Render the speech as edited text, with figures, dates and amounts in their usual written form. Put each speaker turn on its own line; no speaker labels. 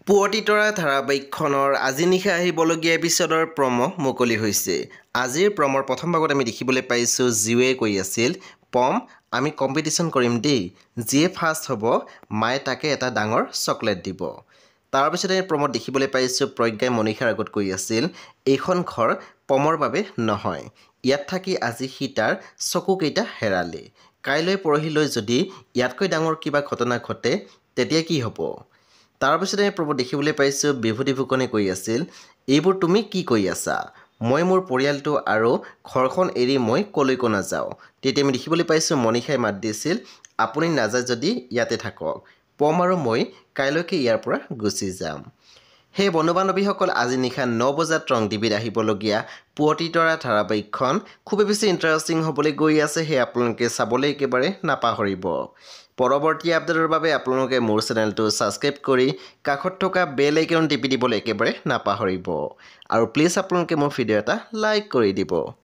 পুৱতি তৰা ধাৰাবাহিকখনৰ আজি নিশা আহিবলগীয়া এপিছডৰ প্ৰম' মুকলি হৈছে। আজিৰ প্ৰমৰ প্ৰথম ভাগত আমি দেখিবলৈ পাইছোঁ জিউৱে কৈ আছিল, পম আমি কম্পিটিশ্যন কৰিম দেই, যিয়ে ফাৰ্ষ্ট হ'ব মায়ে তাকে এটা ডাঙৰ চকলেট দিব। তাৰপিছতে আমি প্ৰমত দেখিবলৈ পাইছোঁ প্ৰজ্ঞাই মনীষাৰ আগত কৈ আছিল, এইখন ঘৰ পমৰ বাবে নহয়, ইয়াত থাকি আজি সি তাৰ চকুকেইটা হেৰালে, কাইলৈ পৰহিলৈ যদি ইয়াতকৈ ডাঙৰ কিবা ঘটনা ঘটে তেতিয়া কি হ'ব। তাৰপিছতে আমি প্ৰমত দেখিবলৈ পাইছোঁ বিভূতি ফুকনে কৈ আছিল, এইবোৰ তুমি কি কৰি আছা, মই মোৰ পৰিয়ালটো আৰু ঘৰখন এৰি মই কলৈকো নাযাওঁ। তেতিয়া আমি দেখিবলৈ পাইছোঁ মনীষাই মাত দিছিল, আপুনি নাযায় যদি ইয়াতে থাকক, পম আৰু মই কাইলৈকে ইয়াৰ পৰা গুচি যাম। সেই বন্ধু বান্ধৱীসকল আজি নিশা 9 বজাত ৰং টিভিত আহিবলগীয়া পুৱতি তৰা ধাৰাবাহিকখন খুবেই বেছি ইণ্টাৰেষ্টিং হ'বলৈ গৈ আছে, সেই আপোনালোকে চাবলৈ একেবাৰে নাপাহৰিব। পৰৱৰ্তী আপডেটৰ বাবে আপোনালোকে মোৰ চেনেলটো ছাবস্ক্ৰাইব কৰি কাষত থকা বেল আইকন টিপি দিবলৈ একেবাৰে নাপাহৰিব আৰু প্লিজ আপোনালোকে মোৰ ভিডিঅ' এটা লাইক কৰি দিব।